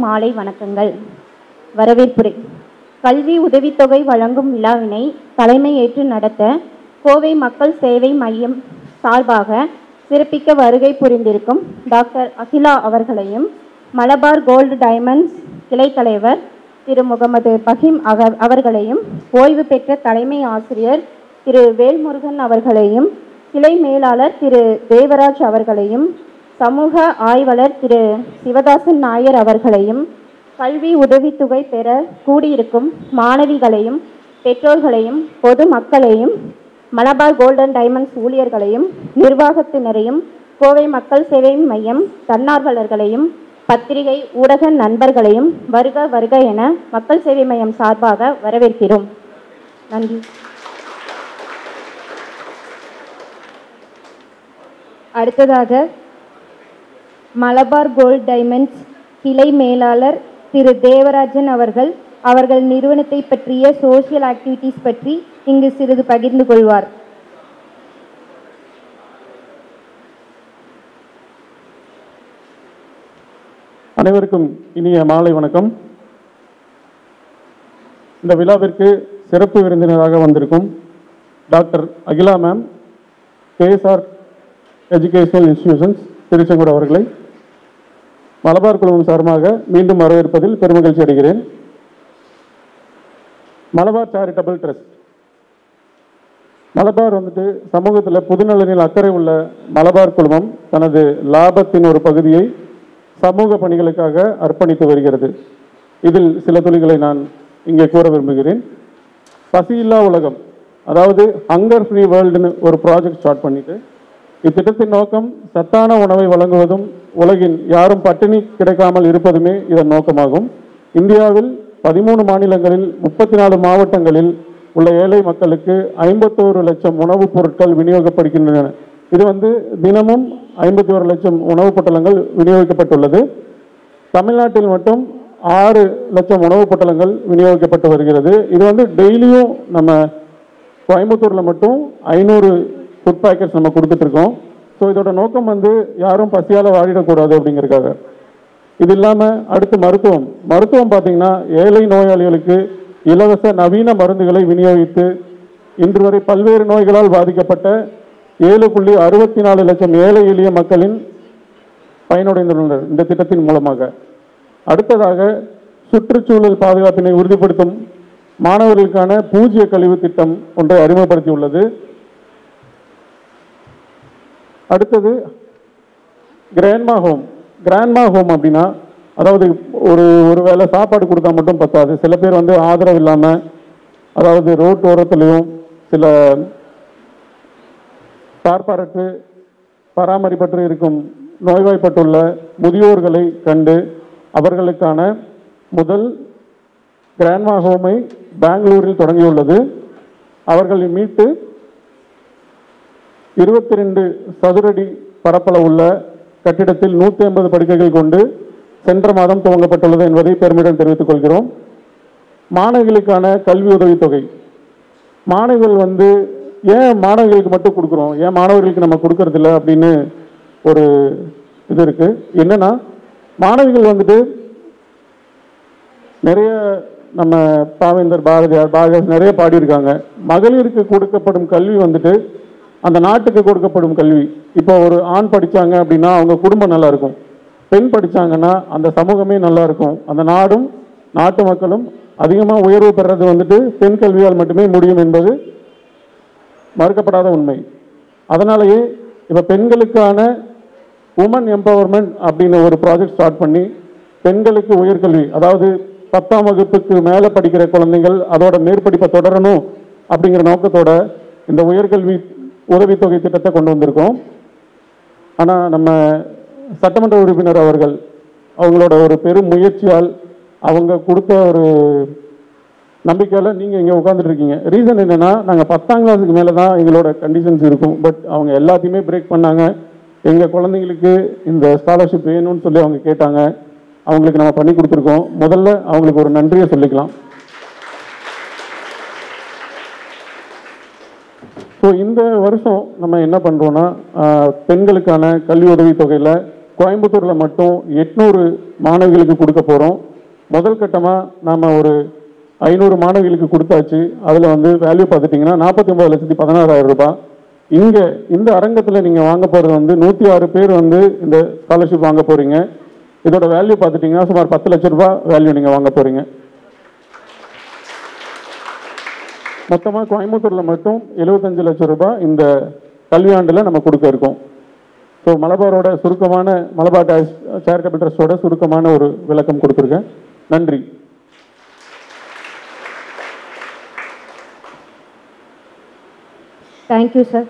மாலை வணக்கங்கள். வரவேற்புரை. கல்வி உதவித்தொகை வழங்கும் விழாவினை தலைமை ஏற்று நடத்த கோவை மக்கள் சேவை மையம் சார்பாக சிறப்பிக்க வருகை புரிந்திருக்கும் டாக்டர் அகிலா அவர்களையும், மலபார் கோல்டு டைமண்ட்ஸ் கிளை தலைவர் திரு முகமது பஹீம் அவர்களையும், ஓய்வு பெற்ற தலைமை ஆசிரியர் திரு வேல்முருகன் அவர்களையும், கிளை மேலாளர் திரு தேவராஜ் அவர்களையும், சமூக ஆய்வாளர் திரு சிவதாசன் நாயர் அவர்களையும், கல்வி உதவித்தொகை பெற கூடியிருக்கும் மாணவிகளையும் பெற்றோர்களையும் பொது மக்களையும் மலபார் கோல்டன் டைமண்ட்ஸ் ஊழியர்களையும் நிர்வாகத்தினரையும் கோவை மக்கள் சேவை மையம் தன்னார்வலர்களையும் பத்திரிகை ஊடக நண்பர்களையும் வருக வருக என மக்கள் சேவை மையம் சார்பாக வரவேற்கிறோம். நன்றி. அடுத்ததாக மலபார் கோல்ட் டைமண்ட்ஸ் கிளை மேலாளர் திரு தேவராஜன் அவர்கள் நிறுவனத்தை பற்றிய சோசியல் ஆக்டிவிட்டீஸ் பற்றி இங்கு சிறிது பகிர்ந்து கொள்வார். அனைவருக்கும் இனிய மாலை வணக்கம். இந்த விழாவிற்கு சிறப்பு விருந்தினராக வந்திருக்கும் doctor Akila ma'am, KSR educational institutions Tiruchengode அவர்களை மலபார் குழுமம் சார்பாக மீண்டும் வரவேற்பதில் பெருமகிழ்ச்சி அடைகிறேன். மலபார் சேரிட்டபிள் ட்ரஸ்ட், மலபார் சமூகத்தில் பொதுநலனில் அக்கறை உள்ள மலபார் குழுமம் தனது லாபத்தின் ஒரு பகுதியை சமூக பணிகளுக்காக அர்ப்பணித்து வருகிறது. இதில் சில துளிகளை நான் இங்கே கூற விரும்புகிறேன். பசியில்லா உலகம், அதாவது ஹங்கர் ஃப்ரீ வேர்ல்டுன்னு ஒரு ப்ராஜெக்ட் ஸ்டார்ட் பண்ணிட்டு, இத்திட்டத்தின் நோக்கம் சத்தான உணவை வழங்குவதும் உலகின் யாரும் பட்டினி கிடைக்காமல் இருப்பதுமே இதன் நோக்கமாகும். இந்தியாவில் 13 மாநிலங்களில் 34 மாவட்டங்களில் உள்ள ஏழை மக்களுக்கு 51 லட்சம் உணவுப் பொருட்கள் விநியோகிக்கப்படுகின்றன. இது தினமும் 51 லட்சம் உணவுப் பொட்டலங்கள் விநியோகிக்கப்பட்டுள்ளது. தமிழ்நாட்டில் மட்டும் 6 லட்சம் உணவுப் பொட்டலங்கள் விநியோகிக்கப்பட்டு வருகிறது. இது டெய்லியும் நம்ம கோயம்புத்தூரில் மட்டும் 500 ஃபுட் பேக்கெட்ஸ் நம்ம கொடுத்துட்ருக்கோம். ஸோ இதோட நோக்கம் யாரும் பசியால் வாழிடக்கூடாது அப்படிங்கிறதுக்காக. இது இல்லாமல் அடுத்து மருத்துவம் பார்த்தீங்கன்னா ஏழை நோயாளிகளுக்கு இலவச நவீன மருந்துகளை விநியோகித்து இன்று வரை பல்வேறு நோய்களால் பாதிக்கப்பட்ட 7.64 லட்சம் ஏழை எளிய மக்களின் பயனடைந்துள்ளனர் இந்த திட்டத்தின் மூலமாக. அடுத்ததாக சுற்றுச்சூழல் பாதுகாப்பினை உறுதிப்படுத்தும் மாணவர்களுக்கான பூஜ்ய கழிவு திட்டம் ஒன்றை அறிமுகப்படுத்தியுள்ளது. அடுத்தது கிராண்ட்மா ஹோம் அப்படின்னா, அதாவது ஒரு வேளை சாப்பாடு கொடுத்தா மட்டும் பத்தாது. சில பேர் ஆதரவு இல்லாமல், அதாவது ரோட் ஓரத்துலையும் சில பார்ப்பற்று பராமரிப்பற்று இருக்கும் நோய்வாய்ப்பட்டுள்ள முதியோர்களை கண்டு அவர்களுக்கான முதல் கிராண்ட்மா ஹோமை பெங்களூரில் தொடங்கியுள்ளது. அவர்களை மீட்டு 22 சதுரடி பரப்பளவுள்ள கட்டிடத்தில் 150 படுக்கைகள் கொண்டு சென்ற மாதம் துவங்கப்பட்டுள்ளது என்பதை பெருமையுடன் தெரிவித்துக் கொள்கிறோம். மாணவிகளுக்கான கல்வி உதவித்தொகை, மாணவிகள் ஏன் மாணவிகளுக்கு மட்டும் கொடுக்குறோம், ஏன் மாணவர்களுக்கு நம்ம கொடுக்கறதில்ல அப்படின்னு ஒரு இது இருக்கு. என்னன்னா, மாணவிகள் நிறைய நம்ம பாவேந்தர், பாரதியார் நிறைய பாடியிருக்காங்க. மகளிருக்கு கொடுக்கப்படும் கல்வி அந்த நாட்டுக்கு கொடுக்கப்படும் கல்வி. இப்போ ஒரு ஆண் படித்தாங்க அப்படின்னா அவங்க குடும்பம் நல்லா இருக்கும், பெண் படித்தாங்கன்னா அந்த சமூகமே நல்லா இருக்கும், அந்த நாடும் நாட்டு மக்களும் அதிகமாக உயர்வு பெறது பெண் கல்வியால் மட்டுமே முடியும் என்பது மறுக்கப்படாத உண்மை. அதனாலேயே இப்போ பெண்களுக்கான உமன் எம்பவர்மெண்ட் அப்படின்னு ஒரு ப்ராஜெக்ட் ஸ்டார்ட் பண்ணி பெண்களுக்கு உயர்கல்வி, அதாவது 10ஆம் வகுப்புக்கு மேலே படிக்கிற குழந்தைகள் அதோட மேற்படிப்பை தொடரணும் அப்படிங்கிற நோக்கத்தோட இந்த உயர்கல்வி உதவித்தொகை திட்டத்தை கொண்டு வந்திருக்கோம். ஆனால் நம்ம சட்டமன்ற உறுப்பினர் அவங்களோட ஒரு பெரும் முயற்சியால், அவங்க கொடுத்த ஒரு நம்பிக்கையால் நீங்கள் இங்கே உட்காந்துட்டு இருக்கீங்க. ரீசன் என்னென்னா, நாங்கள் 10ஆம் கிளாஸுக்கு மேலே தான் எங்களோட கண்டிஷன்ஸ் இருக்கும். பட் அவங்க எல்லாத்தையுமே பிரேக் பண்ணாங்க. எங்கள் குழந்தைங்களுக்கு இந்த ஸ்காலர்ஷிப் வேணும்னு சொல்லி அவங்க கேட்டாங்க. அவங்களுக்கு நம்ம பண்ணி கொடுத்துருக்கோம். முதல்ல அவங்களுக்கு ஒரு நன்றியை சொல்லிக்கலாம். ஸோ இந்த வருஷம் நம்ம என்ன பண்ணுறோன்னா, பெண்களுக்கான கல்வி உதவித்தொகையில் கோயம்புத்தூரில் மட்டும் 800 மாணவிகளுக்கு கொடுக்க போகிறோம். முதல் கட்டமாக நாம் ஒரு 500 மாணவிகளுக்கு கொடுத்தாச்சு. அதில் வந்து வேல்யூ பார்த்துட்டிங்கன்னா 49,16,000 ரூபாய். இங்கே இந்த அரங்கத்தில் நீங்கள் வாங்க போகிறது வந்து 106 பேர் வந்து இந்த ஸ்காலர்ஷிப் வாங்க போகிறீங்க. இதோட வேல்யூ பார்த்துட்டிங்கன்னா சுமார் 10 லட்ச ரூபாய் வேல்யூ நீங்கள் வாங்க போகிறீங்க. மொத்தமாக கோயம்புத்தூரில் மட்டும் 75 லட்சம் ரூபாய் இந்த கல்வியாண்டில் நம்ம கொடுக்க இருக்கோம். ஸோ மலபாரோட சுருக்கமான மலபார் சேரிட்டபிள் ட்ரஸ்டோட சுருக்கமான ஒரு விளக்கம் கொடுத்துருக்கேன். நன்றி. Thank you sir.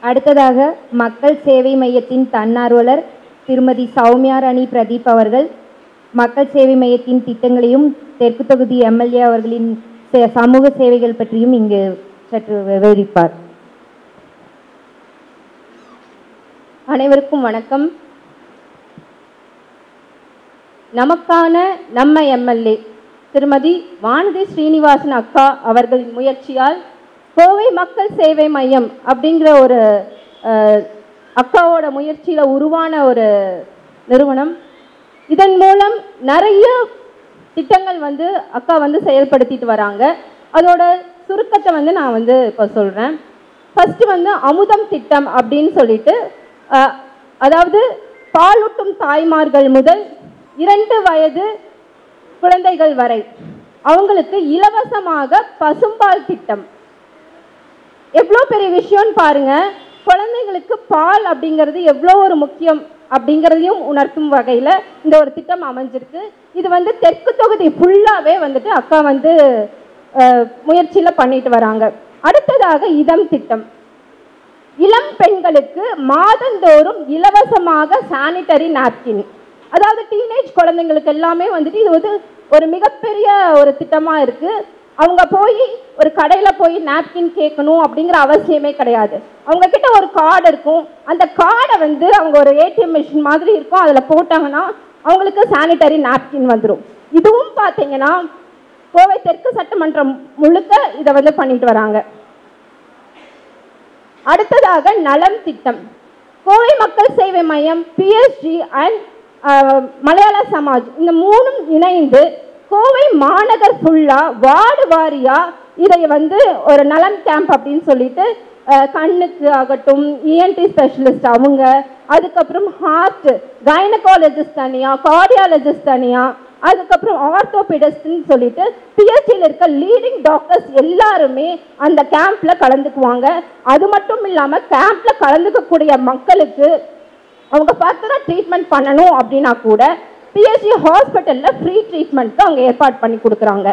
அடுத்ததாக மக்கள் சேவை மையத்தின் தன்னார்வலர் திருமதி சௌமியா ராணி பிரதீப் அவர்கள் மக்கள் சேவை மையத்தின் திட்டங்களையும் தெற்கு தொகுதி எம்எல்ஏ அவர்களின் சமூக சேவைகள் பற்றியும் இங்கு சற்று விவரிப்பார். அனைவருக்கும் வணக்கம். நமக்கான நம்ம எம்எல்ஏ திருமதி வானதி ஸ்ரீனிவாசன் அக்கா அவர்களின் முயற்சியால் கோவை மக்கள் சேவை மையம் அப்படிங்கிற ஒரு அக்காவோட முயற்சியில் உருவான ஒரு நிறுவனம். இதன் மூலம் நிறைய திட்டங்கள் வந்து அக்கா வந்து செயல்படுத்திட்டு வராங்க. அதோட சுருக்கத்தை வந்து நான் வந்து இப்போ சொல்கிறேன். ஃபஸ்ட்டு வந்து அமுதம் திட்டம் அப்படின்னு சொல்லிட்டு, அதாவது பாலூட்டும் தாய்மார்கள் முதல் 2 வயது குழந்தைகள் வரை அவங்களுக்கு இலவசமாக பசும்பால் திட்டம். எவ்வளோ பெரிய விஷயம்னு பாருங்க. குழந்தைங்களுக்கு பால் அப்படிங்கிறது எவ்வளோ ஒரு முக்கியம் அப்படிங்கிறதையும் உணர்த்தும் வகையில் இந்த ஒரு திட்டம் அமைஞ்சிருக்கு. இது வந்து தெற்கு தொகுதி ஃபுல்லாகவே வந்துட்டு அக்கா வந்து முயற்சியில் பண்ணிட்டு வராங்க. அடுத்ததாக இதம் திட்டம். இளம் பெண்களுக்கு மாதந்தோறும் இலவசமாக சானிட்டரி நாப்கின், அதாவது டீனேஜ் குழந்தைங்களுக்கு எல்லாமே வந்துட்டு இது வந்து ஒரு மிகப்பெரிய ஒரு திட்டமாக இருக்குது. அவங்க போய் ஒரு கடையில் போய் நாப்கின் கேட்கணும் அப்படிங்கிற அவசியமே கிடையாது. அவங்கக்கிட்ட ஒரு கார்டு இருக்கும். அந்த கார்டை வந்து அவங்க ஒரு ஏடிஎம் மிஷின் மாதிரி இருக்கும், அதில் போட்டாங்கன்னா அவங்களுக்கு சானிட்டரி நாப்கின் வந்துடும். இதுவும் பார்த்தீங்கன்னா கோவை தெற்கு சட்டமன்றம் முழுக்க இதை வந்து பண்ணிட்டு வராங்க. அடுத்ததாக நலம் திட்டம். கோவை மக்கள் சேவை மையம், பிஎஸ்ஜி அண்ட் மலையாள சமாஜ் இந்த 3ம் இணைந்து கோவை மாநகர் ஃபுல்லாக வார்டு வாரியாக இதை வந்து ஒரு நலம் கேம்ப் அப்படின்னு சொல்லிட்டு கண்ணுக்கு ஆகட்டும், இஎன்டி ஸ்பெஷலிஸ்ட் அவங்க, அதுக்கப்புறம் ஹார்ட் கைனகாலஜிஸ்ட் தனியாக, கார்டியாலஜிஸ்ட் தனியாக, அதுக்கப்புறம் ஆர்த்தோபெடிஸ்ட்னு சொல்லிட்டு பிஎஸ்சியில் இருக்க லீடிங் டாக்டர்ஸ் எல்லாருமே அந்த கேம்பில் கலந்துக்குவாங்க. அது மட்டும் இல்லாமல் கேம்பில் கலந்துக்கக்கூடிய மக்களுக்கு அவங்க ஃபர்தராக ட்ரீட்மெண்ட் பண்ணணும் அப்படின்னா கூட பிஎஸ்சி ஹாஸ்பிட்டலில் ஃப்ரீ ட்ரீட்மெண்ட்க்கு அவங்க ஏற்பாடு பண்ணி கொடுக்குறாங்க.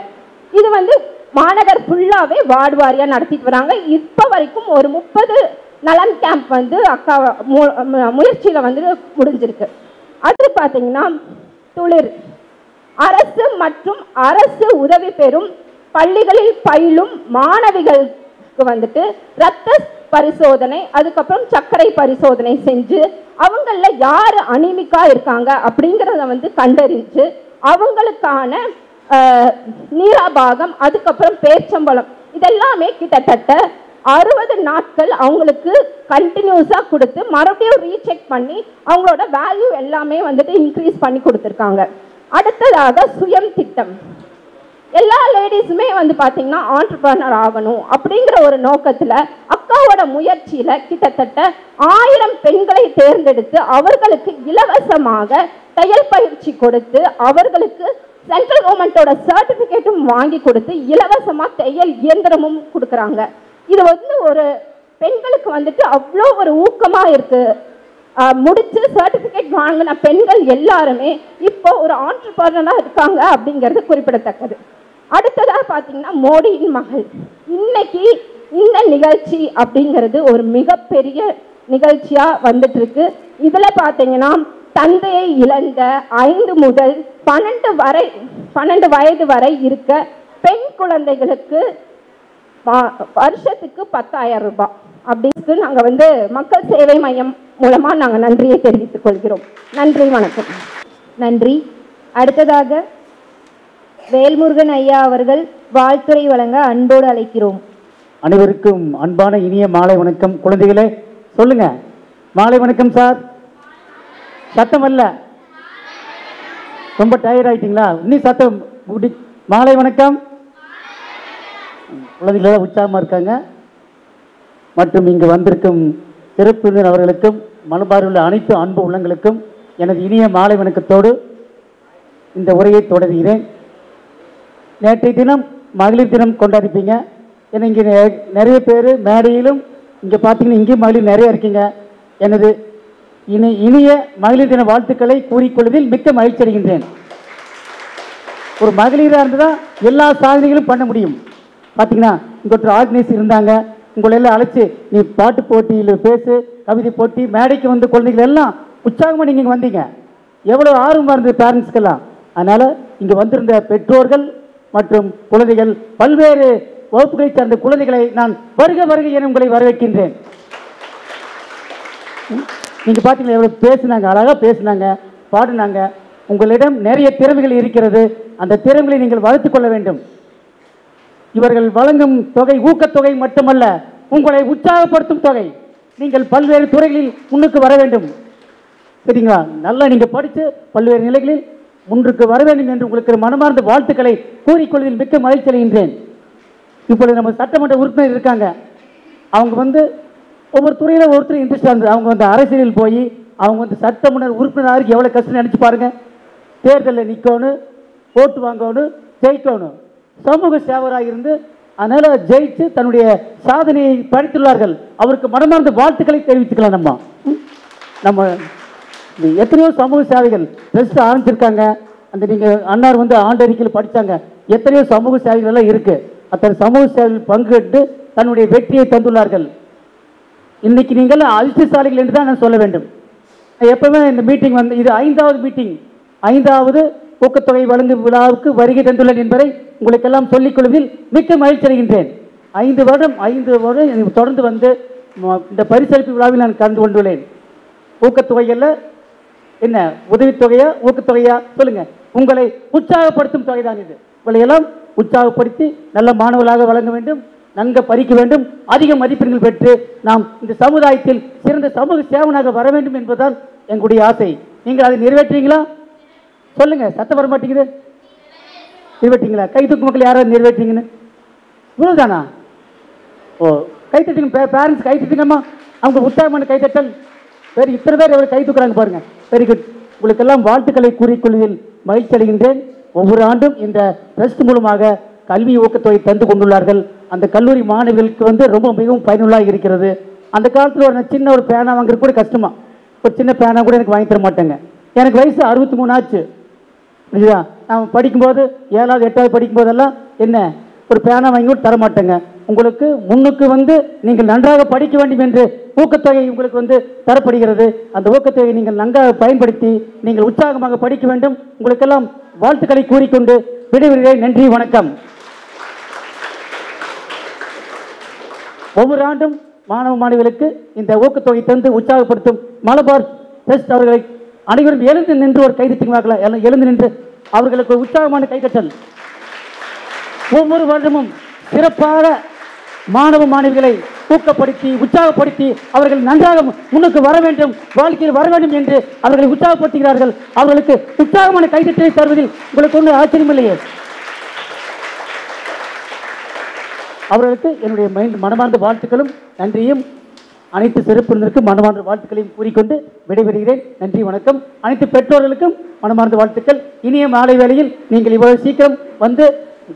இது வந்து மாநகர் ஃபுல்லாகவே வார்டு வாரியாக நடத்திட்டு வராங்க. இப்போ வரைக்கும் ஒரு 30 நலம் கேம்ப் வந்து அக்கா முயற்சியில் வந்து முடிஞ்சிருக்கு. அது பார்த்தீங்கன்னா துளிர் அரசு மற்றும் அரசு உதவி பெறும் பள்ளிகளில் பயிலும் மாணவிகளுக்கு வந்துட்டு இரத்த பரிசோதனை, அதுக்கப்புறம் சர்க்கரை பரிசோதனை செஞ்சு அவங்கள யார் அனிமிக்கா இருக்காங்க அப்படிங்கிறத வந்து கண்டறிஞ்சு அவங்களுக்கான நீராபாகம், அதுக்கப்புறம் பேச்சம்பழம் இதெல்லாமே கிட்டத்தட்ட 60 நாட்கள் அவங்களுக்கு கண்டினியூஸாக கொடுத்து மறுபடியும் ரீசெக் பண்ணி அவங்களோட வேல்யூ எல்லாமே வந்துட்டு இன்க்ரீஸ் பண்ணி கொடுத்துருக்காங்க. அடுத்ததாக சுயம் திட்டம். எல்லா லேடிஸுமே வந்து பார்த்தீங்கன்னா ஆண்டர்பிரனர் ஆகணும் அப்படிங்கிற ஒரு நோக்கத்தில் அக்காவோட முயற்சியில் கிட்டத்தட்ட 1000 பெண்களை தேர்ந்தெடுத்து அவர்களுக்கு இலவசமாக தையல் பயிற்சி கொடுத்து அவர்களுக்கு சென்ட்ரல் கவர்மெண்ட்டோட சர்டிஃபிகேட்டும் வாங்கி கொடுத்து இலவசமாக தையல் இயந்திரமும் கொடுக்குறாங்க. இது வந்து ஒரு பெண்களுக்கு வந்துட்டு அவ்வளோ ஒரு ஊக்கமாக இருக்குது. முடித்து சர்டிஃபிகேட் வாங்கின பெண்கள் எல்லாருமே இப்போ ஒரு ஆண்டர்பிரனராக இருக்காங்க அப்படிங்கிறது குறிப்பிடத்தக்கது. அடுத்ததாக பார்த்தீங்கன்னா மோடியின் மகள். இன்னைக்கு இந்த நிகழ்ச்சி அப்படிங்கிறது ஒரு மிகப்பெரிய நிகழ்ச்சியாக வந்துட்டு இருக்கு. இதில் பார்த்தீங்கன்னா தந்தையை இழந்த 5 முதல் 12 வயது வரை இருக்க பெண் குழந்தைகளுக்கு வருஷத்துக்கு 10,000 ரூபாய் அப்படின்னு நாங்கள் வந்து மக்கள் சேவை மையம் மூலமாக நாங்கள் நன்றியை தெரிவித்துக் கொள்கிறோம். நன்றி, வணக்கம். நன்றி. அடுத்ததாக வேல்முருகன் ஐயா அவர்கள் வாழ்த்துரை வழங்க அன்போடு அழைக்கிறோம். அனைவருக்கும் அன்பான இனிய மாலை வணக்கம். குழந்தைகளே சொல்லுங்க, மாலை வணக்கம் சார். சத்தம் அல்ல, ரொம்ப டயர்ட் ஆயிட்டீங்களா? இன்னும் சத்தம். மாலை வணக்கம். குழந்தைகள உற்சாகமாக இருக்காங்க. மற்றும் இங்கு வந்திருக்கும் சிறப்பு விருந்தினர் அவர்களுக்கும் மலபாரில் உள்ள அனைத்து அன்பு உள்ளங்களுக்கும் எனது இனிய மாலை வணக்கத்தோடு இந்த உரையை தொடர்கிறேன். நேற்றைய தினம் மகளிர் தினம் கொண்டாடிப்பீங்க. ஏன்னா இங்கே நிறைய பேர் மேடையிலும் இங்கே பார்த்தீங்கன்னா இங்கேயும் மகளிர் நிறைய இருக்கீங்க. எனது இனிய மகளிர் தின வாழ்த்துக்களை கூறிக்கொள்வதில் மிக்க மகிழ்ச்சி அடைகின்றேன். ஒரு மகளிராக இருந்துதான் எல்லா சாதனைகளும் பண்ண முடியும். பார்த்தீங்கன்னா இங்கே ஒரு ஆர்கனைசர் இருந்தாங்க, உங்களை எல்லாம் அழைச்சி நீ பாட்டு போட்டியில் பேசு, கவிதை போட்டி, மேடைக்கு வந்து குழந்தைகள் எல்லாம் உற்சாகமாக நீங்கள் இங்கே வந்தீங்க. எவ்வளோ ஆர்வமாக இருந்தது பேரண்ட்ஸ்க்கெல்லாம். அதனால் இங்கே வந்திருந்த பெற்றோர்கள் மற்றும் குழந்தைகள், பல்வேறு வகுப்புகளை சார்ந்த குழந்தைகளை நான் வருக வருக என உங்களை வரவேற்கின்றேன். நீங்கள் பார்த்தீங்களா எவ்வளோ பேசுனாங்க, அழகாக பேசுனாங்க, பாடினாங்க. உங்களிடம் நிறைய திறமைகள் இருக்கிறது. அந்த திறமைகளை நீங்கள் வளர்த்துக் கொள்ள வேண்டும். இவர்கள் வழங்கும் தொகை ஊக்கத்தொகை மட்டுமல்ல, உங்களை உற்சாகப்படுத்தும் தொகை. நீங்கள் பல்வேறு துறைகளில் முன்னுக்கு வர வேண்டும். சரிங்களா? நல்லா நீங்கள் படித்து பல்வேறு நிலைகளில் முன்னுக்கு வர வேண்டும் என்று உங்களுக்கு மனமார்ந்த வாழ்த்துக்களை கூறிக்கொள்வதில் மிக்க மகிழ்ச்சி அடைகின்றேன். இப்பொழுது நம்ம சட்டமன்ற உறுப்பினர் இருக்காங்க. அவங்க வந்து ஒவ்வொரு துறையில் ஒவ்வொருத்தரும் இன்ட்ரெஸ்டாக இருந்தது. அவங்க வந்து அரசியலில் போய் அவங்க வந்து சட்டமன்ற உறுப்பினருக்கு எவ்வளோ கஷ்டம் நினச்சி பாருங்க. தேர்தலில் நிற்கணும், ஓட்டு வாங்கணும், ஜெயிக்கணும். சமூக சேவராக இருந்து அதனால் ஜெயிச்சு தன்னுடைய சாதனையை படைத்துள்ளார்கள். அவருக்கு மனமார்ந்த வாழ்த்துக்களை தெரிவித்துக்கலாம். நம்ம எத்தனையோ சமூக சேவைகள் ட்ரஸ்ட் ஆரம்பிச்சிருக்காங்க. அந்த நீங்கள் அன்னார் வந்து ஆண்டறிக்கையில் படித்தாங்க. எத்தனையோ சமூக சேவைகள் எல்லாம் இருக்குது. அத்தனை சமூக சேவையில் பங்கெடுத்து தன்னுடைய வெற்றியை தந்துள்ளார்கள். இன்னைக்கு நீங்கள் அதிர்ஷ்டசாலிகள் என்று தான் நான் சொல்ல வேண்டும். எப்பவுமே இந்த மீட்டிங் வந்து இது 5வது மீட்டிங், 5வது ஊக்கத்தொகை வழங்கும் விழாவுக்கு வருகை தந்துள்ளேன் என்பதை உங்களுக்கெல்லாம் சொல்லிக் கொள்வதில் மிக்க மகிழ்ச்சி அடைகின்றேன். 5 வருடம் தொடர்ந்து வந்து இந்த பரிசளிப்பு விழாவில் நான் கலந்து கொண்டுள்ளேன். ஊக்கத்தொகையில் என்ன உதவித்தொகையா ஊக்கத்தொகையா சொல்லுங்க. உங்களை உற்சாகப்படுத்தும் தொகை தான் இது. உங்களை எல்லாம் உற்சாகப்படுத்தி நல்ல மாணவர்களாக வழங்க வேண்டும், நன்கு படிக்க வேண்டும், அதிக மதிப்பெண்கள் பெற்று நாம் இந்த சமுதாயத்தில் சிறந்த சமூக சேவனாக வர வேண்டும் என்பதுதான் எங்களுடைய ஆசை. நீங்கள் அதை நிறைவேற்றீங்களா? சொல்லுங்க. சத்தம் வர மாட்டேங்குது. நிறைவேற்றீங்களா? கை தூக்கு மக்கள் யாராவது நிறைவேற்றீங்கன்னு இவ்வளவுதானா? ஓ, கை தட்டுங்க. பேரண்ட்ஸ் கை தட்டுங்கம்மா. அவங்க உற்சாகமான கைத்தட்டல். வேறு இத்தனை பேர் எவ்வளோ கை தூக்குறாங்க பாருங்க. Very good. உங்களுக்கெல்லாம் வாழ்த்துக்களை கூறிக்கொள்வதில் மகிழ்ச்சி அடைகின்றேன். ஒவ்வொரு ஆண்டும் இந்த ட்ரஸ்ட் மூலமாக கல்வி ஊக்கத்தொகை தந்து கொண்டுள்ளார்கள். அந்த கல்லூரி மாணவர்களுக்கு வந்து ரொம்ப மிகவும் பயனுள்ளாக இருக்கிறது. அந்த காலத்தில் ஒரு சின்ன ஒரு பேனா வாங்குறது கூட கஷ்டமா. ஒரு சின்ன பேனா கூட எனக்கு வாங்கி தர மாட்டேங்க. எனக்கு வயசு 63 ஆச்சு. புரியுதா? நான் படிக்கும்போது 7வது 8வது படிக்கும்போதெல்லாம் என்ன ஒரு பேனா வாங்கி கூட தர மாட்டேங்க. உங்களுக்கு முன்னுக்கு வந்து நீங்கள் நன்றாக படிக்க வேண்டும் என்று ஊக்கத்தொகை உங்களுக்கு வந்து தரப்படுகிறது. அந்த ஊக்கத்தொகை நீங்கள் நன்றாக பயன்படுத்தி நீங்கள் உற்சாகமாக படிக்க வேண்டும். உங்களுக்கெல்லாம் வாழ்த்துக்களை கூறிக்கொண்டு விடைபெறுகிறேன். நன்றி, வணக்கம். ஒவ்வொரு ஆண்டும் மாணவ மாணவிகளுக்கு இந்த ஊக்கத்தொகை தந்து உற்சாகப்படுத்தும் மலபார் ட்ரஸ்ட் அவர்களை அனைவரும் எழுந்து நின்று ஒரு கைதட்டுவார்களா? எழுந்து நின்று அவர்களுக்கு உற்சாகமான கைதட்டல். ஒவ்வொரு வருடமும் சிறப்பாக மாணவ மாணவிகளை ஊக்கப்படுத்தி உற்சாகப்படுத்தி அவர்கள் நன்றாக முன்னுக்கு வர வேண்டும், வாழ்க்கையில் வர வேண்டும் என்று அவர்களை உற்சாகப்படுத்துகிறார்கள். அவர்களுக்கு உற்சாகமான கைதட்டலை தருவதில் உங்களுக்கு ஒன்றும் ஆச்சரியமில்லையே. அவர்களுக்கு என்னுடைய மனமார்ந்த வாழ்த்துக்களும் நன்றியும் அனைத்து சிறப்பினருக்கும் மனமார்ந்த வாழ்த்துக்களையும் கூறிக்கொண்டு விடைபெறுகிறேன். நன்றி, வணக்கம். அனைத்து பெற்றோர்களுக்கும் மனமார்ந்த வாழ்த்துக்கள். இனிய மாலை வேளையில் நீங்கள் இவ்வளவு சீக்கிரம் வந்து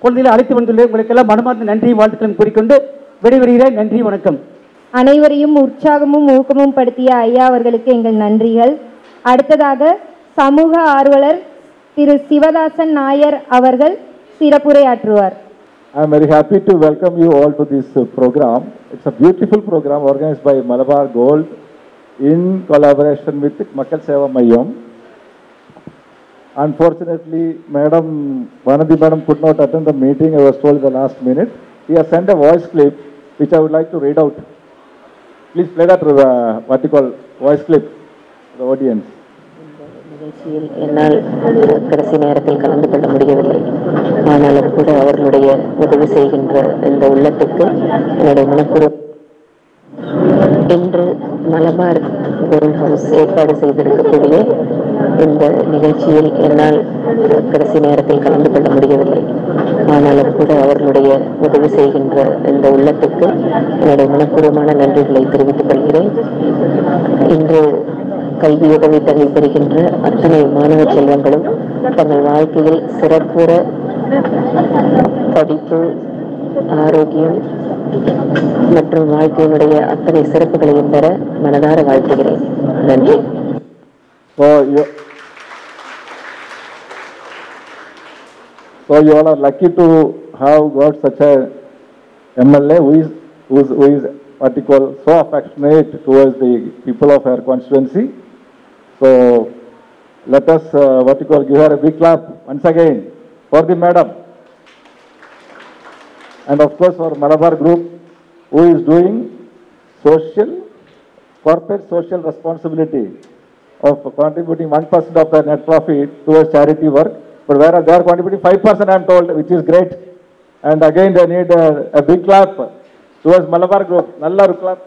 குழந்தைகளை அழைத்து வந்துள்ள உங்களுக்கெல்லாம் மனமார்ந்த நன்றியும் வாழ்த்துக்களையும் கூறிக்கொண்டு விடைபெறுகிறேன். நன்றி, வணக்கம். அனைவரையும் உற்சாகமும் ஊக்கமும் படுத்திய ஐயா அவர்களுக்கு எங்கள் நன்றிகள். அடுத்ததாக சமூக ஆர்வலர் திரு சிவதாசன் நாயர் அவர்கள் சிறப்புரையாற்றுவார். I am very happy to welcome you all to this program. It's a beautiful program organized by Malabar Gold in collaboration with Makkal Seva Mayyam. Unfortunately, Vanadi Madam could not attend the meeting. I was told the last minute. He has sent a voice clip which I would like to read out. Please play that what you call voice clip to the audience. நிகழ்ச்சியில் என்னால் கடைசி நேரத்தில் கலந்து கொள்ள முடியவில்லை. ஆனாலும் கூட அவர்களுடைய உதவி செய்கின்ற இந்த உள்ளத்துக்கு என்னுடைய மனப்பூர்வ. இன்று மலபார் பொருள் ஹவுஸ் ஏற்பாடு செய்திருக்கக்கூடிய இந்த நிகழ்ச்சியில் என்னால் கடைசி நேரத்தில் கலந்து கொள்ள முடியவில்லை. ஆனாலும் கூட அவர்களுடைய உதவி செய்கின்ற இந்த உள்ளத்துக்கு என்னுடைய மனப்பூர்வமான நன்றிகளை தெரிவித்துக் கொள்கிறேன். இன்று கல்வி உதவித்தொகை பெறுகின்ற அத்தனை மாணவ செல்வங்களும் தங்கள் வாழ்க்கையில் சிறப்புற படிப்பு, ஆரோக்கியம் மற்றும் வாழ்க்கையினுடைய அத்தனை சிறப்புகளையும் பெற மனதார வாழ்த்துகிறேன். நன்றி. So you all are lucky to have got such a MLA who is what you call so affectionate towards the people of our constituency. So let us what you call give her a big clap once again for the madam, and of course for Malabar Group who is doing corporate social responsibility of contributing 1% of their net profit towards charity work. But whereas they are contributing 5%, I am told, which is great. And again, they need a big clap towards Malabar Group. Nalla clap.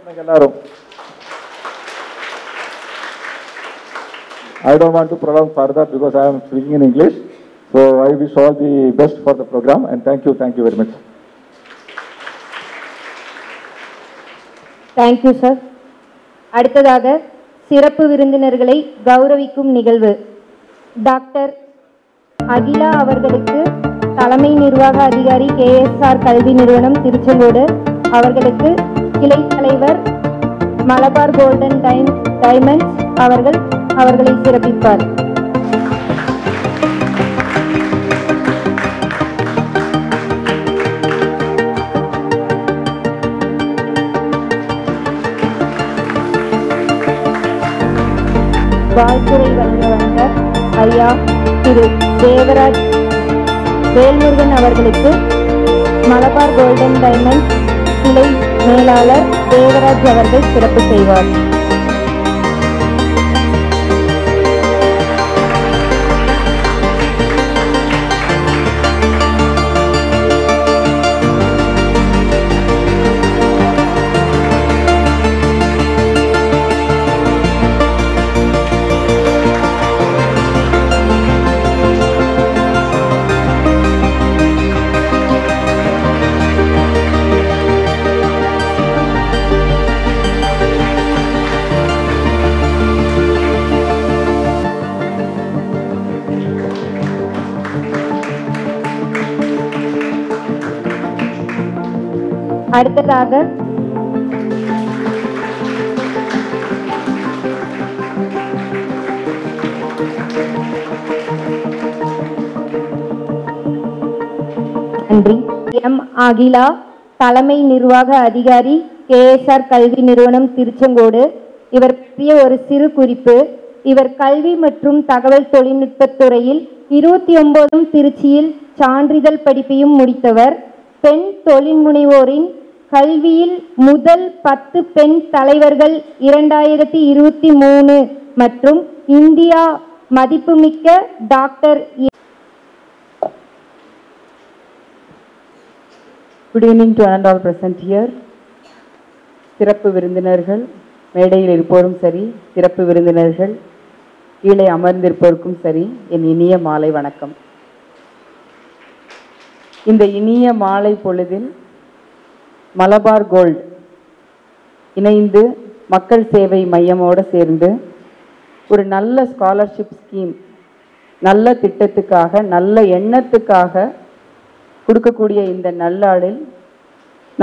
I don't want to prolong further because I am speaking in English. So I wish all the best for the program, and thank you very much. Thank you, sir. அடுத்ததாக சிறப்பு விருந்தினர்களை கௌரவிக்கும் நிகழ்வு. Doctor Akila அவர்களுக்கு தலைமை நிர்வாக அதிகாரி KSR கல்வி நிறுவனம் திருச்செங்கோடு அவர்களுக்கு கிளை தலைவர் மலபார் கோல்டன் டைமண்ட்ஸ் அவர்களை சிறப்பிப்பார். வாழ்த்துறை வழங்க வந்த ஐயா திரு தேவராஜ் வேல்முருகன் அவர்களுக்கு மலபார் கோல்டன் டைமண்ட் கிளை மேலாளர் தேவராஜ் அவர்கள் சிறப்பு செய்வார். அடுத்ததாக நன்றி. எம் அகிலா தலைமை நிர்வாக அதிகாரி KSR கல்வி நிறுவனம் திருச்செங்கோடு. இவர் பற்றிய ஒரு சிறு குறிப்பு. இவர் கல்வி மற்றும் தகவல் தொழில்நுட்பத்துறையில் 29 திருச்சியில் சான்றிதழ் படிப்பையும் முடித்தவர். பெண் தொழில் முனைவோரின் கல்வியில் முதல் 10 பெண் தலைவர்கள் 2023 மற்றும் இந்தியா மதிப்புமிக்க doctor. Good evening to all present here. சிறப்பு விருந்தினர்கள், மேடையில் இருப்போரும் சரி, சிறப்பு விருந்தினர்கள் கீழே அமர்ந்திருப்போருக்கும் சரி, என் இனிய மாலை வணக்கம். இந்த இனிய மாலை பொழுதில் மலபார் கோல்ட் இணைந்து மக்கள் சேவை மையமோடு சேர்ந்து ஒரு நல்ல ஸ்காலர்ஷிப் ஸ்கீம், நல்ல திட்டத்துக்காக, நல்ல எண்ணத்துக்காக கொடுக்கக்கூடிய இந்த நல்லாளில்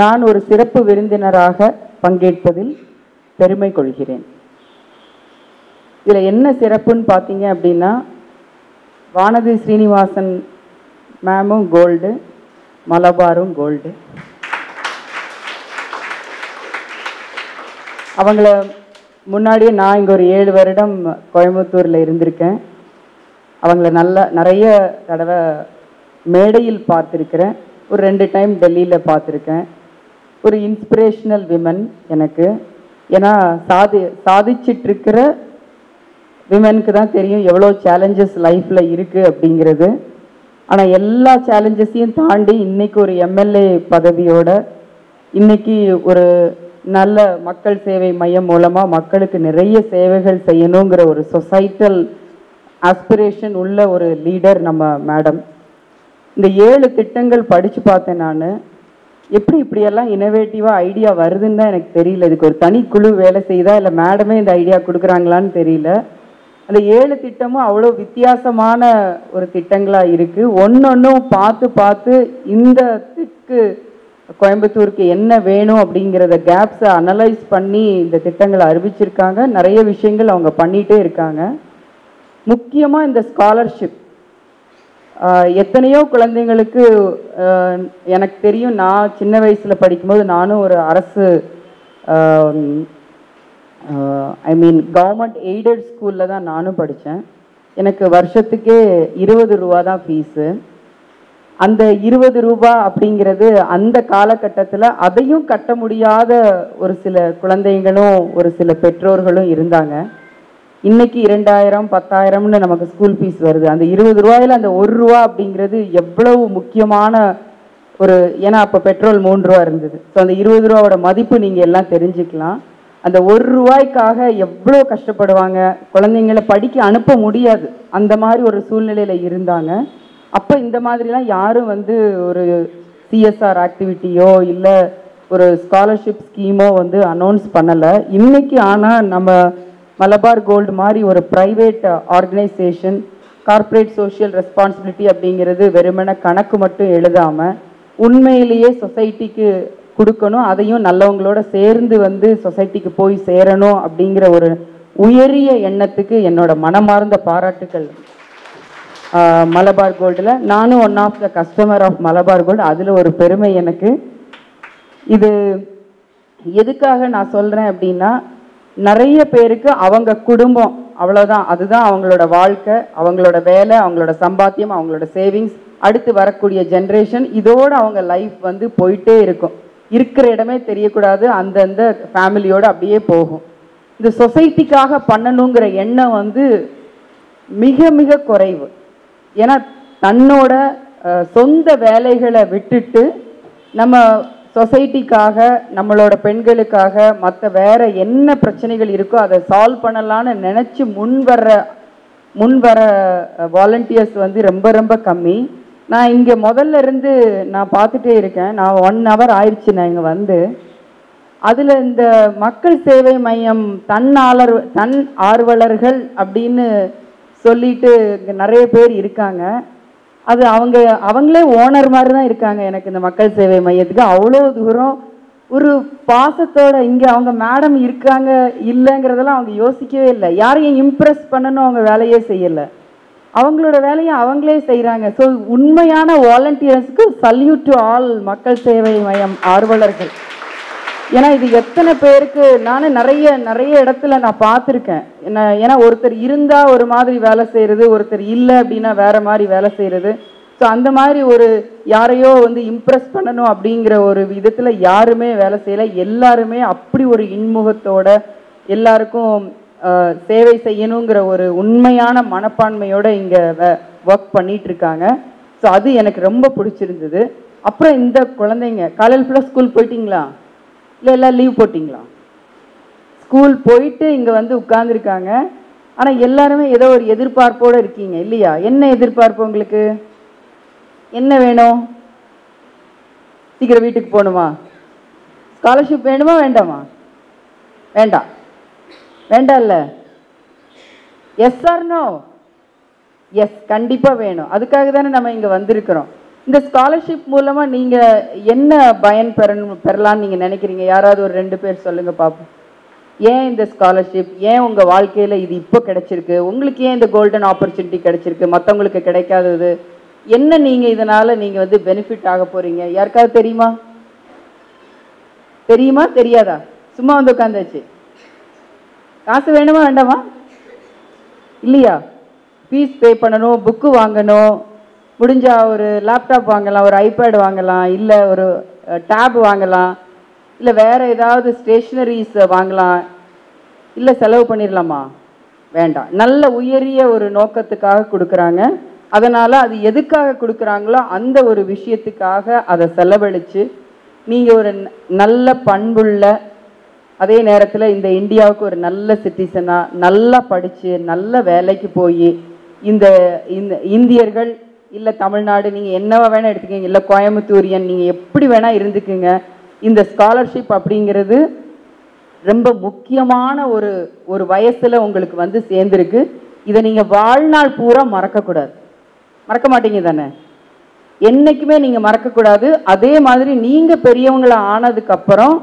நான் ஒரு சிறப்பு விருந்தினராக பங்கேற்பதில் பெருமை கொள்கிறேன். இதில் என்ன சிறப்புன்னு பார்த்தீங்க அப்படின்னா, வானதி ஸ்ரீனிவாசன் மேமும் கோல்டு, மலபாரும் கோல்டு. அவங்கள முன்னாடியே நான் இங்கே ஒரு 7 வருடம் கோயம்புத்தூரில் இருந்திருக்கேன். அவங்கள நிறைய தடவை மேடையில் பார்த்துருக்கிறேன். ஒரு 2 டைம் டெல்லியில் பார்த்துருக்கேன். ஒரு இன்ஸ்பிரேஷனல் விமன் எனக்கு. ஏன்னா சாதிச்சிட்ருக்கிற விமனுக்கு தான் தெரியும் எவ்வளோ சேலஞ்சஸ் லைஃப்பில் இருக்குது அப்படிங்கிறது. ஆனால் எல்லா சேலஞ்சஸையும் தாண்டி இன்றைக்கி ஒரு MLA பதவியோட, இன்றைக்கி ஒரு நல்ல மக்கள் சேவை மையம் மூலமாக மக்களுக்கு நிறைய சேவைகள் செய்யணுங்கிற ஒரு சொசைட்டல் ஆஸ்பிரேஷன் உள்ள ஒரு லீடர் நம்ம மேடம். இந்த 7 திட்டங்கள் படித்து பார்த்தேன் நான். எப்படி இப்படியெல்லாம் இனோவேட்டிவாக ஐடியா வருதுன்னு தான் எனக்கு தெரியல. இதுக்கு ஒரு தனி குழு வேலை செய்தா இல்லை மேடமே இந்த ஐடியா கொடுக்குறாங்களான்னு தெரியல. அந்த 7 திட்டமும் அவ்வளோ வித்தியாசமான ஒரு திட்டங்களாக இருக்குது. ஒன்னொன்றும் பார்த்து பார்த்து இந்த கோயம்புத்தூருக்கு என்ன வேணும் அப்படிங்கிறத கேப்ஸை அனலைஸ் பண்ணி இந்த திட்டங்களை அறிவிச்சிருக்காங்க. நிறைய விஷயங்கள் அவங்க பண்ணிகிட்டே இருக்காங்க. முக்கியமாக இந்த ஸ்காலர்ஷிப் எத்தனையோ குழந்தைங்களுக்கு எனக்கு தெரியும். நான் சின்ன வயசில் படிக்கும்போது நானும் ஒரு அரசு கவர்மெண்ட் எய்டட் ஸ்கூலில் தான் நானும் படித்தேன். எனக்கு வருஷத்துக்கே 20 ரூபா தான் ஃபீஸு. அந்த 20 ரூபா அப்படிங்கிறது அந்த காலகட்டத்தில் அதையும் கட்ட முடியாத ஒரு சில குழந்தைங்களும் ஒரு சில பெற்றோர்களும் இருந்தாங்க. இன்னைக்கு 2000 10,000ன்னு நமக்கு ஸ்கூல் ஃபீஸ் வருது. அந்த 20 ரூபாயில் அந்த 1 ரூபா அப்படிங்கிறது எவ்வளவு முக்கியமான ஒரு, ஏன்னா அப்போ பெட்ரோல் 3 ரூபா இருந்தது. ஸோ அந்த 20 ரூபாவோட மதிப்பு நீங்கள் எல்லாம் தெரிஞ்சுக்கலாம். அந்த 1 ரூபாய்க்காக எவ்வளோ கஷ்டப்படுவாங்க. குழந்தைங்களை படிக்க அனுப்ப முடியாது, அந்த மாதிரி ஒரு சூழ்நிலையில் இருந்தாங்க. அப்போ இந்த மாதிரிலாம் யாரும் வந்து ஒரு சிஎஸ்ஆர் ஆக்டிவிட்டியோ இல்லை ஒரு ஸ்காலர்ஷிப் ஸ்கீமோ வந்து அனௌன்ஸ் பண்ணலை. இன்னைக்கு ஆனால் நம்ம மலபார் கோல்டு மாதிரி ஒரு private organisation corporate social responsibility அப்படிங்கிறது வெறுமனே கணக்கு மட்டும் எழுதாமல் உண்மையிலேயே சொசைட்டிக்கு கொடுக்கணும், அதையும் நல்லவங்களோட சேர்ந்து வந்து சொசைட்டிக்கு போய் சேரணும் அப்படிங்கிற ஒரு உயரிய எண்ணத்துக்கு என்னோட மனமார்ந்த பாராட்டுக்கள். மலபார் கோல்டில் நானும் one of the customer of Malabar gold. அதில் ஒரு பெருமை எனக்கு. இது எதுக்காக நான் சொல்கிறேன் அப்படின்னா, நிறைய பேருக்கு அவங்க குடும்பம் அவ்வளோதான், அதுதான் அவங்களோட வாழ்க்கை, அவங்களோட வேலை, அவங்களோட சம்பாத்தியம், அவங்களோட சேவிங்ஸ், அடுத்து வரக்கூடிய ஜென்ரேஷன், இதோடு அவங்க லைஃப் வந்து போயிட்டே இருக்கும். இருக்கிற இடமே தெரியக்கூடாது, அந்தந்த ஃபேமிலியோடு அப்படியே போகும். இந்த சொசைட்டிக்காக பண்ணணுங்கிற எண்ணம் வந்து மிக மிக குறைவு. ஏன்னா தன்னோட சொந்த வேலைகளை விட்டுட்டு நம்ம சொசைட்டிக்காக, நம்மளோட பெண்களுக்காக, மற்ற வேற என்ன பிரச்சனைகள் இருக்கோ அதை சால்வ் பண்ணலான்னு நினச்சி முன்வர வாலண்டியர்ஸ் வந்து ரொம்ப ரொம்ப கம்மி. நான் இங்கே முதல்ல இருந்து நான் பார்த்துட்டே இருக்கேன். நான் 1 hour ஆயிடுச்சு நான் இங்கே வந்து. அதில் இந்த மக்கள் சேவை மையம் தன் ஆர்வலர்கள் அப்படின்னு சொல்லிட்டு இங்கே நிறைய பேர் இருக்காங்க. அது அவங்களே ஓனர் மாதிரி தான் இருக்காங்க. எனக்கு இந்த மக்கள் சேவை மையத்துக்கு அவ்வளோ தூரம் ஒரு பாசத்தோட இங்கே அவங்க மேடம் இருக்காங்க இல்லைங்கிறதெல்லாம் அவங்க யோசிக்கவே இல்லை. யாரையும் இம்ப்ரெஸ் பண்ணணும் அவங்க வேலையே செய்யலை, அவங்களோட வேலையை அவங்களே செய்கிறாங்க. ஸோ உண்மையான வாலண்டியர்ஸ்க்கு சல்யூட் டு ஆல் மக்கள் சேவை மையம் ஆர்வலர்கள். ஏன்னா இது எத்தனை பேருக்கு நானும் நிறைய இடத்துல நான் பார்த்துருக்கேன். ஏன்னா ஒருத்தர் இருந்தால் ஒரு மாதிரி வேலை செய்கிறது, ஒருத்தர் இல்லை அப்படின்னா வேற மாதிரி வேலை செய்கிறது. ஸோ அந்த மாதிரி ஒரு யாரையோ வந்து இம்ப்ரெஸ் பண்ணணும் அப்படிங்கிற ஒரு விதத்தில் யாருமே வேலை செய்யலை. எல்லாருமே அப்படி ஒரு இன்முகத்தோட எல்லாருக்கும் சேவை செய்யணுங்கிற ஒரு உண்மையான மனப்பான்மையோட இங்கே ஒர்க் பண்ணிட்டு இருக்காங்க. ஸோ அது எனக்கு ரொம்ப பிடிச்சிருந்தது. அப்புறம் இந்த குழந்தைங்க காலையில் ஃபுல்லாக ஸ்கூல் போயிட்டீங்களா, இல்லை எல்லாம் லீவ் போட்டிங்களா? ஸ்கூல் போயிட்டு இங்கே வந்து உட்கார்ந்துருக்காங்க. ஆனால் எல்லாருமே ஏதோ ஒரு எதிர்பார்ப்போடு இருக்கீங்க இல்லையா? என்ன எதிர்பார்ப்பு உங்களுக்கு? என்ன வேணும்? சீக்கிரம் வீட்டுக்கு போகணுமா? ஸ்காலர்ஷிப் வேணுமா வேண்டாமா? வேண்டாம் இல்லை? S R no? எஸ், கண்டிப்பாக வேணும். அதுக்காக தானே நம்ம இங்கே வந்திருக்கிறோம். இந்த ஸ்காலர்ஷிப் மூலமாக நீங்கள் என்ன பயன் பெறலான்னு நீங்கள் நினைக்கிறீங்க? யாராவது ஒரு 2 பேர் சொல்லுங்கள் பார்ப்போம். ஏன் இந்த ஸ்காலர்ஷிப், ஏன் உங்கள் வாழ்க்கையில் இது இப்போ கிடைச்சிருக்கு, உங்களுக்கு ஏன் இந்த கோல்டன் ஆப்பர்ச்சுனிட்டி கிடைச்சிருக்கு, மற்றவங்களுக்கு கிடைக்காதது என்ன, நீங்கள் இதனால் நீங்கள் வந்து பெனிஃபிட் ஆக போகிறீங்க? யாருக்காவது தெரியுமா தெரியாதா? சும்மா வந்து உட்காந்தாச்சு. காசு வேணுமா வேண்டாமா? இல்லையா? ஃபீஸ் பே பண்ணணும், புக்கு வாங்கணும், முடிஞ்சால் ஒரு லேப்டாப் வாங்கலாம், ஒரு ஐபேட் வாங்கலாம், இல்லை ஒரு டேப் வாங்கலாம், இல்லை வேறு ஏதாவது ஸ்டேஷ்னரிஸ் வாங்கலாம், இல்லை செலவு பண்ணிடலாமா? வேண்டாம். நல்ல உயரிய ஒரு நோக்கத்துக்காக கொடுக்குறாங்க. அதனால் அது எதுக்காக கொடுக்குறாங்களோ அந்த ஒரு விஷயத்துக்காக அதை செலவழித்து நீங்கள் ஒரு நல்ல பண்புள்ள அதே நேரத்தில் இந்த இந்தியாவுக்கு ஒரு நல்ல சிட்டிசனாக நல்லா படித்து நல்ல வேலைக்கு போய் இந்த இந்தியர்கள் இல்லை தமிழ்நாடு நீங்கள் என்னவா வேணால் எடுத்துக்கோங்க, இல்லை கோயம்புத்தூரியன் நீங்கள் எப்படி வேணால் இருந்துக்குங்க. இந்த ஸ்காலர்ஷிப் அப்படிங்கிறது ரொம்ப முக்கியமான ஒரு வயசில் உங்களுக்கு வந்து சேர்ந்துருக்கு. இதை நீங்கள் வாழ்நாள் பூரா மறக்கக்கூடாது. மறக்க மாட்டீங்க தானே? என்றைக்குமே நீங்கள் மறக்கக்கூடாது. அதே மாதிரி நீங்கள் பெரியவங்களை ஆனதுக்கப்புறம்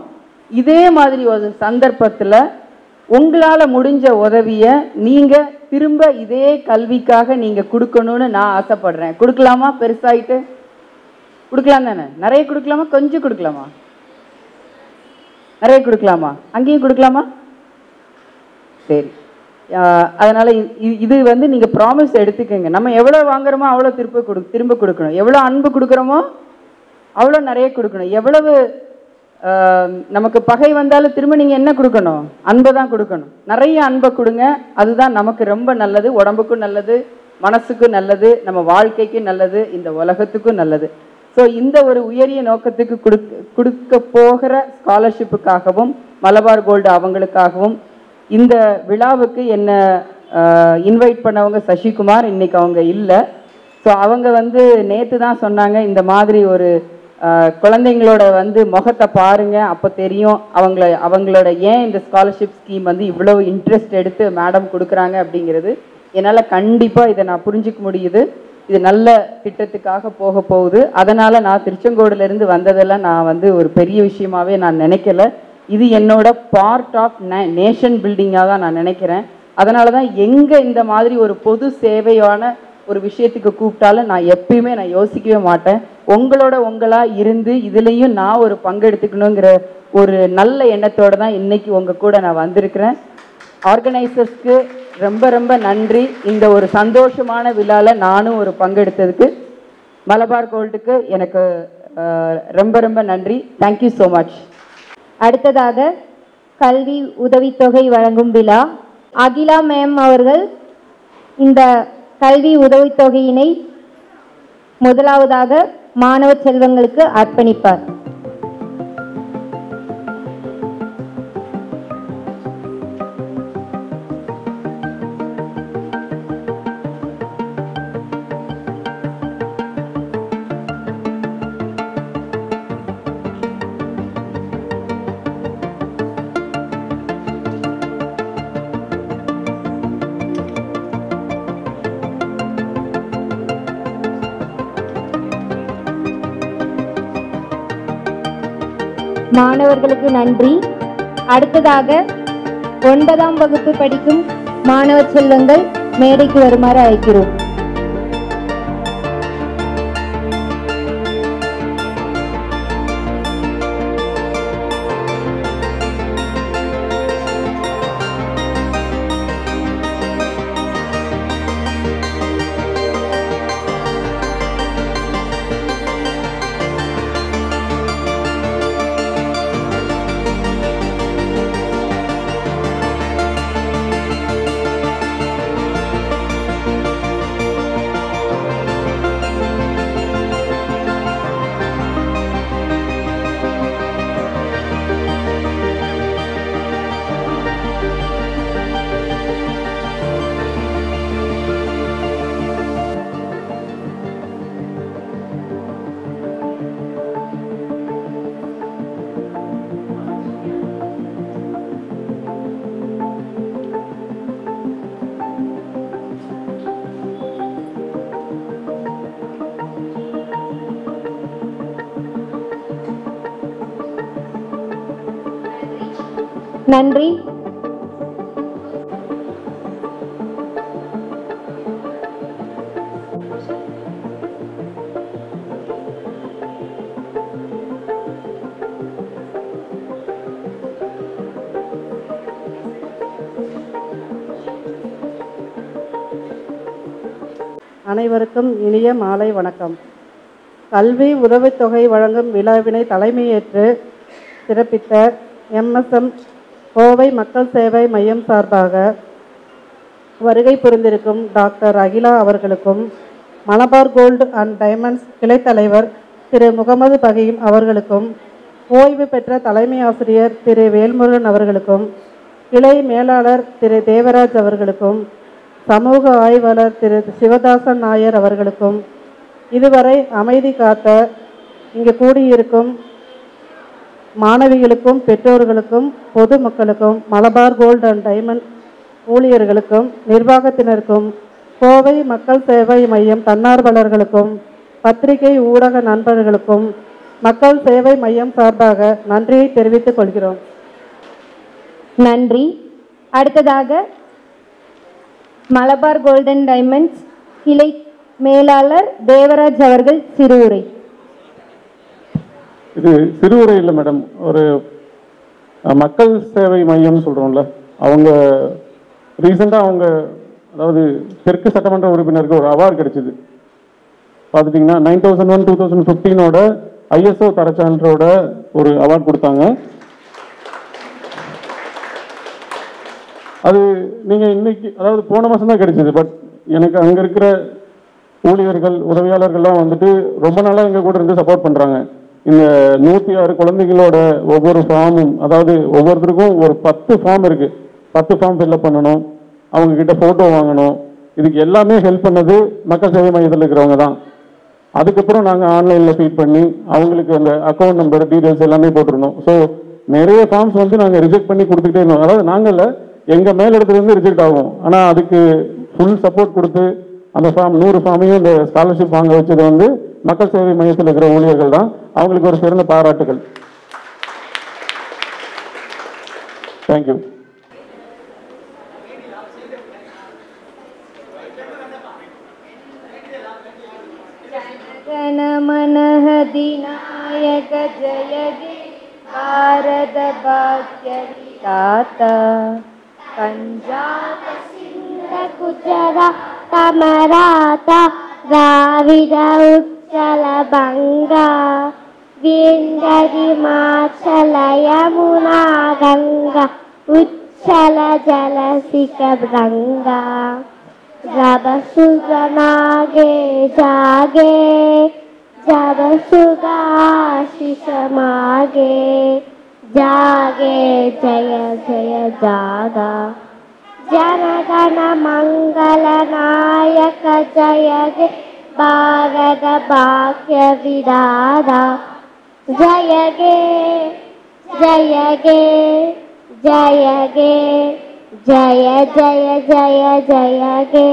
இதே மாதிரி ஒரு சந்தர்ப்பத்தில் உங்களால் முடிஞ்ச உதவியை நீங்கள் திரும்ப இதே கல்விக்காக நீங்கள் கொடுக்கணும்னு நான் ஆசைப்படுறேன். கொடுக்கலாமா? பெருசாயிட்டு கொடுக்கலாம் தானே? நிறைய கொடுக்கலாமா? கொஞ்சம் கொடுக்கலாமா? நிறைய கொடுக்கலாமா? அங்கேயும் கொடுக்கலாமா? சரி. அதனால் இது வந்து நீங்கள் ப்ராமிஸ் எடுத்துக்கோங்க. நம்ம எவ்வளோ வாங்குறோமோ அவ்வளோ திரும்ப கொடுக்கணும். எவ்வளோ அன்பு கொடுக்குறோமோ அவ்வளோ நிறைய கொடுக்கணும். எவ்வளவு நமக்கு பகை வந்தாலும் திரும்ப நீங்கள் என்ன கொடுக்கணும்? அன்பை தான் கொடுக்கணும். நிறைய அன்பை கொடுங்க. அதுதான் நமக்கு ரொம்ப நல்லது. உடம்புக்கும் நல்லது, மனசுக்கும் நல்லது, நம்ம வாழ்க்கைக்கும் நல்லது, இந்த உலகத்துக்கும் நல்லது. ஸோ இந்த ஒரு உயரிய நோக்கத்துக்கு கொடுக்க போகிற ஸ்காலர்ஷிப்புக்காகவும் மலபார் கோல்டு அவங்களுக்காகவும் இந்த விழாவுக்கு என்ன இன்வைட் பண்ணவங்க சசிகுமார், இன்னைக்கு அவங்க இல்லை. ஸோ அவங்க வந்து நேற்று தான் சொன்னாங்க, இந்த மாதிரி ஒரு குழந்தைங்களோட வந்து முகத்தை பாருங்க, அப்போ தெரியும் அவங்களோட ஏன் இந்த ஸ்காலர்ஷிப் ஸ்கீம் வந்து இவ்வளோ இன்ட்ரெஸ்ட் எடுத்து மேடம் கொடுக்குறாங்க அப்படிங்கிறது. என்னால் கண்டிப்பாக இதை நான் புரிஞ்சிக்க முடியுது. இது நல்ல திட்டத்துக்காக போக போகுது. அதனால் நான் திருச்செங்கோடுலேருந்து வந்ததெல்லாம் நான் வந்து ஒரு பெரிய விஷயமாவே நான் நினைக்கல. இது என்னோட பார்ட் ஆஃப் நேஷன் பில்டிங்காக தான் நான் நினைக்கிறேன். அதனால தான் எங்கே இந்த மாதிரி ஒரு பொது சேவையான ஒரு விஷயத்துக்கு கூப்பிட்டாலும் நான் எப்பயுமே நான் யோசிக்கவே மாட்டேன். உங்களாக இருந்து இதுலேயும் நான் ஒரு பங்கெடுத்துக்கணுங்கிற ஒரு நல்ல எண்ணத்தோடு தான் இன்றைக்கி உங்கள் கூட நான் வந்திருக்கிறேன். ஆர்கனைசர்ஸ்க்கு ரொம்ப ரொம்ப நன்றி. இந்த ஒரு சந்தோஷமான விழாவில் நானும் ஒரு பங்கெடுத்ததுக்கு மலபார் கோல்டுக்கு எனக்கு ரொம்ப ரொம்ப நன்றி. Thank you so much. அடுத்ததாக கல்வி உதவித்தொகை வழங்கும் விழா. அகிலா மேம் அவர்கள் இந்த கல்வி உதவித்தொகையினை முதலாவதாக மாணவ செல்வங்களுக்கு அர்ப்பணிப்பார். மாணவர்களுக்கு நன்றி. அடுத்ததாக 9ஆம் வகுப்பு படிக்கும் மாணவ செல்வங்கள் மேடைக்கு வருமாறு அழைக்கிறோம். நன்றி. அனைவருக்கும் இனிய மாலை வணக்கம். கல்வி உதவித்தொகை வழங்கும் விழாவினை தலைமையேற்று சிறப்பித்த MSM கோவை மக்கள் சேவை மையம் சார்பாக வருகை புரிந்திருக்கும் டாக்டர் அகிலா அவர்களுக்கும், மலபார் கோல்டு அண்ட் டைமண்ட்ஸ் கிளை தலைவர் திரு முகமது பகீம் அவர்களுக்கும், ஓய்வு பெற்ற தலைமை ஆசிரியர் திரு வேல்முருகன் அவர்களுக்கும், கிளை மேலாளர் திரு தேவராஜ் அவர்களுக்கும், சமூக ஆய்வாளர் திரு சிவதாசன் நாயர் அவர்களுக்கும், இதுவரை அமைதி காத்த இங்கு கூடியிருக்கும் மாணவிகளுக்கும், பெற்றோர்களுக்கும், பொதுமக்களுக்கும், மலபார் கோல்டு அண்ட் டைமண்ட் ஊழியர்களுக்கும், நிர்வாகத்தினருக்கும், கோவை மக்கள் சேவை மையம் தன்னார்வலர்களுக்கும், பத்திரிகை ஊடக நண்பர்களுக்கும் மக்கள் சேவை மையம் சார்பாக நன்றியை தெரிவித்துக் கொள்கிறோம். நன்றி. அடுத்ததாக மலபார் கோல்டன் டைமண்ட்ஸ் கிளை மேலாளர் தேவராஜ் அவர்கள் சிறுவுரை. இது சிறுவுரை இல்லை மேடம், ஒரு மக்கள் சேவை மையம் சொல்கிறோம்ல, அவங்க ரீசெண்டாக அவங்க அதாவது தெற்கு சட்டமன்ற உறுப்பினருக்கு ஒரு அவார்டு கிடைச்சிது. பார்த்துட்டிங்கன்னா 9001 2015 ISO தரச்சான்றோட ஒரு அவார்டு கொடுத்தாங்க. அது நீங்கள் இன்னைக்கு அதாவது போன மாதம் தான் கிடைச்சிது. பட் எனக்கு அங்கே இருக்கிற ஊழியர்கள் உதவியாளர்கள்லாம் வந்துட்டு ரொம்ப நாளாக எங்கள் கூட இருந்து சப்போர்ட் பண்ணுறாங்க. இந்த 106 குழந்தைகளோட ஒவ்வொரு ஃபார்மும், அதாவது ஒவ்வொருத்தருக்கும் ஒரு 10 ஃபார்ம் இருக்குது, 10 ஃபார்ம் ஃபில்அப் பண்ணணும், அவங்கக்கிட்ட ஃபோட்டோ வாங்கணும். இதுக்கு எல்லாமே ஹெல்ப் பண்ணது மக்கள் சேவை மையத்தில் இருக்கிறவங்க தான். அதுக்கப்புறம் நாங்கள் ஆன்லைனில் ஃபீட் பண்ணி அவங்களுக்கு அந்த அக்கௌண்ட் நம்பர் டீட்டெயில்ஸ் எல்லாமே போட்டிருந்தோம். ஸோ நிறைய ஃபார்ம்ஸ் வந்து நாங்கள் ரிஜெக்ட் பண்ணி கொடுத்துக்கிட்டே இருந்தோம். அதாவது நாங்கள் எங்கள் மேலிடத்துலேருந்து ரிஜெக்ட் ஆகும். ஆனால் அதுக்கு ஃபுல் சப்போர்ட் கொடுத்து அந்த ஃபார்ம் 100 ஃபார்மையும் இந்த ஸ்காலர்ஷிப் வாங்க வச்சது வந்து மக்கள் சேவை மையத்தில் இருக்கிற ஊழியர்கள் தான். அவங்களுக்கு ஒரு சிறந்த பாராட்டுகள். தேங்க்யூ. जनमनहदिनायक जय हे भारत भाग्य विधाता पंजाब सिंध गुजरात मराठा द्राविड उत्कल बंगा विंध्य हिमाचल यमुना गंगा उच्चल जलसिक गंगा जब सुगनागे जागे जब सुगाशिष मागे जागे जय जय जागा जनगण मंगल नायक जय हे भारत भाग्य विधाता जय गे जय गे जय गे जय जय जय जय गे।